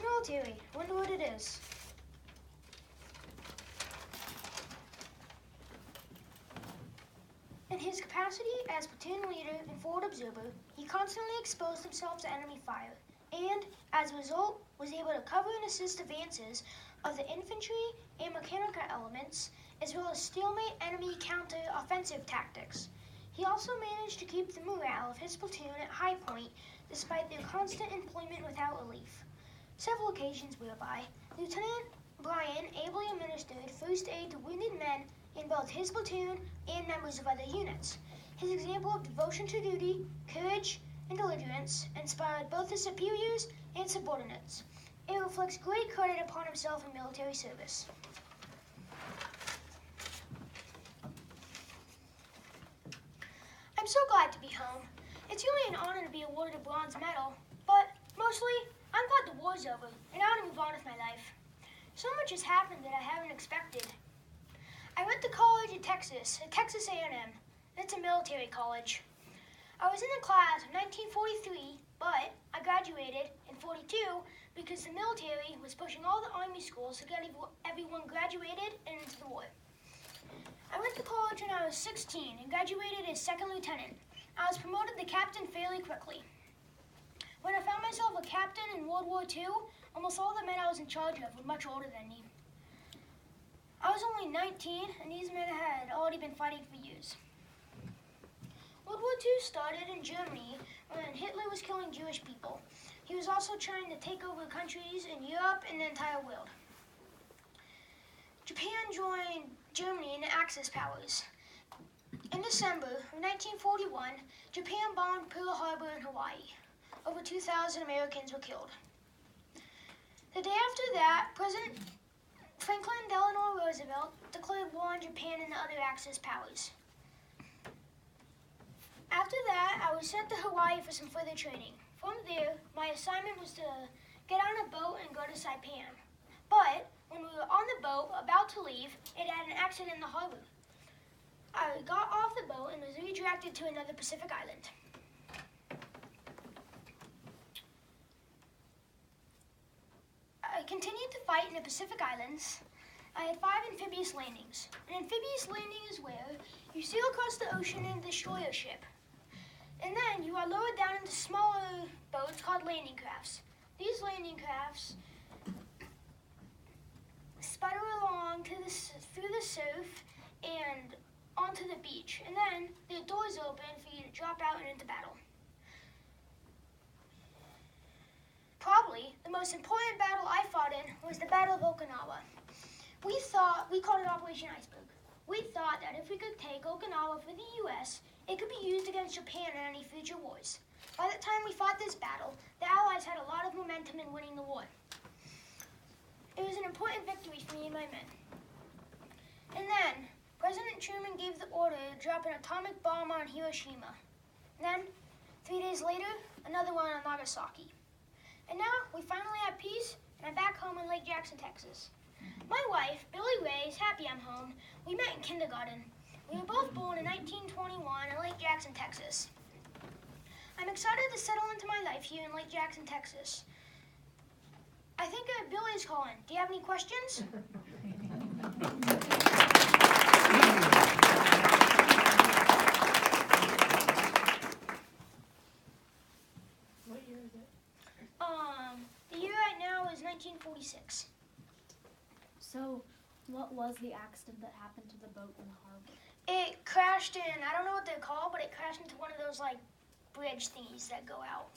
military. Wonder what it is. In his capacity as platoon leader and forward observer, he constantly exposed himself to enemy fire, and, as a result, was able to cover and assist advances of the infantry and mechanical elements, as well as stalemate enemy counter-offensive tactics. He also managed to keep the morale of his platoon at high point despite their constant employment without relief. Several occasions whereby Lieutenant Bryant ably administered first aid to wounded men in both his platoon and members of other units. His example of devotion to duty, courage, and diligence inspired both his superiors and subordinates. It reflects great credit upon himself in military service. I'm so glad to be home. It's really an honor to be awarded a bronze medal, but mostly, I'm glad the war's over, and I want to move on with my life. So much has happened that I haven't expected. I went to college in Texas, at Texas A&M. It's a military college. I was in the class of 1943, but I graduated in 42 because the military was pushing all the Army schools to get everyone graduated and into the war. I went to college when I was 16 and graduated as second lieutenant. I was promoted to captain fairly quickly. When I found myself a captain in World War II, almost all the men I was in charge of were much older than me. I was only 19, and these men had already been fighting for years. World War II started in Germany when Hitler was killing Jewish people. He was also trying to take over countries in Europe and the entire world. Japan joined Germany in the Axis powers. In December of 1941, Japan bombed Pearl Harbor in Hawaii. Over 2,000 Americans were killed. The day after that, President Franklin Delano Roosevelt declared war on Japan and the other Axis powers. After that, I was sent to Hawaii for some further training. From there, my assignment was to get on a boat and go to Saipan. But when we were on the boat, about to leave, it had an accident in the harbor. I got off the boat and was redirected to another Pacific island. I continued to fight in the Pacific Islands. I had 5 amphibious landings. An amphibious landing is where you sail across the ocean in a destroyer ship. And then you are lowered down into smaller boats called landing crafts. These landing crafts sputter along through the surf and onto the beach. And then the doors open for you to drop out and into battle. Probably the most important battle I fought in was the Battle of Okinawa. We called it Operation Iceberg. We thought that if we could take Okinawa for the U.S., it could be used against Japan in any future wars. By the time we fought this battle, the Allies had a lot of momentum in winning the war. It was an important victory for me and my men. And then, President Truman gave the order to drop an atomic bomb on Hiroshima. And then, 3 days later, another one on Nagasaki. And now, we finally have peace, and I'm back home in Lake Jackson, Texas. My wife, Billy Ray, is happy I'm home. We met in kindergarten. We were both born in 1921 in Lake Jackson, Texas. I'm excited to settle into my life here in Lake Jackson, Texas. I think Billy's calling. Do you have any questions? What year is it? The year right now is 1946. So, what was the accident that happened to the boat in the harbor? It crashed in, I don't know what they're called, but it crashed into one of those, like, bridge thingies that go out.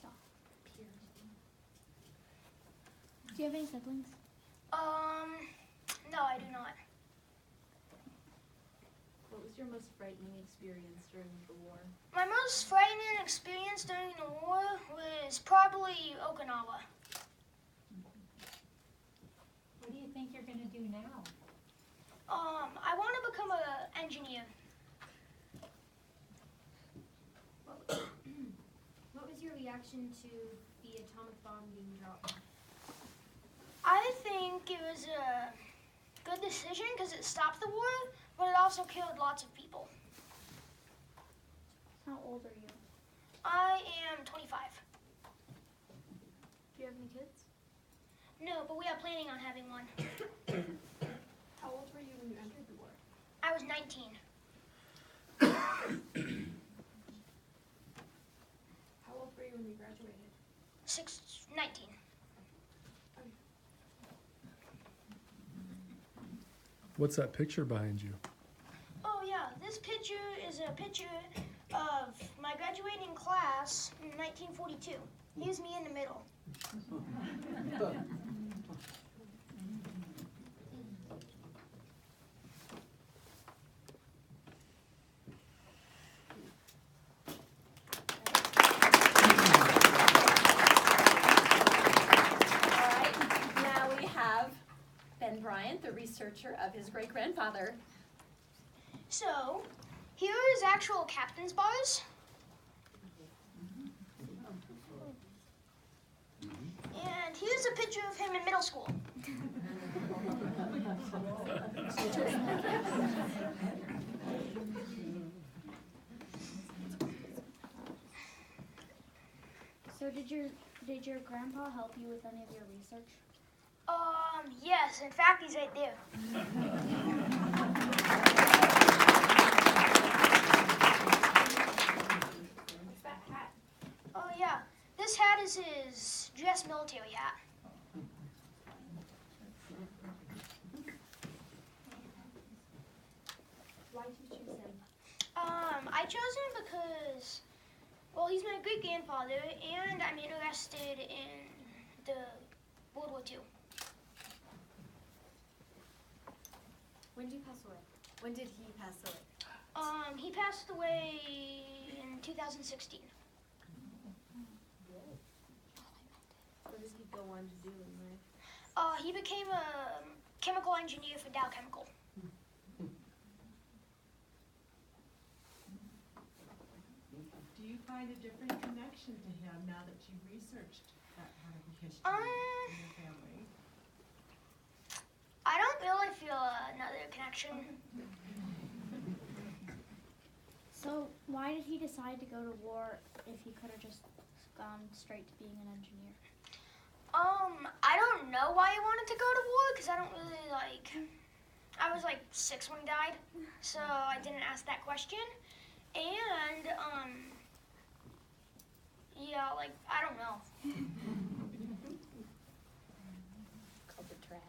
Do you have any siblings? No, I do not. What was your most frightening experience during the war? My most frightening experience during the war was probably Okinawa. What do you think you're going to do now? I want to become an engineer. What was your reaction to the atomic bomb being dropped? I think it was a good decision because it stopped the war, but it also killed lots of people. How old are you? I am 25. Do you have any kids? No, but we are planning on having one. How old were you when you entered the war? I was 19. How old were you when you graduated? 19. What's that picture behind you? Oh yeah, this picture is a picture of my graduating class in 1942. Here's me in the middle. Bryant, the researcher of his great-grandfather. So, here are his actual captain's bars. And here's a picture of him in middle school. So did your grandpa help you with any of your research? Yes, in fact, he's right there. What's that hat? Oh yeah, this hat is his dress military hat. Why did you choose him? I chose him because, well, he's my great-grandfather, and I'm interested in the World War II. When did he pass away? When did he pass away? He passed away in 2016. What did he go on to do in life? He became a chemical engineer for Dow Chemical. Do you find a different connection to him now that you researched that part of the history in your family? I don't really feel another connection. So why did he decide to go to war if he could have just gone straight to being an engineer? I don't know why he wanted to go to war, because I don't really I was 6 when he died, so I didn't ask that question. And, yeah, I don't know. Called the draft.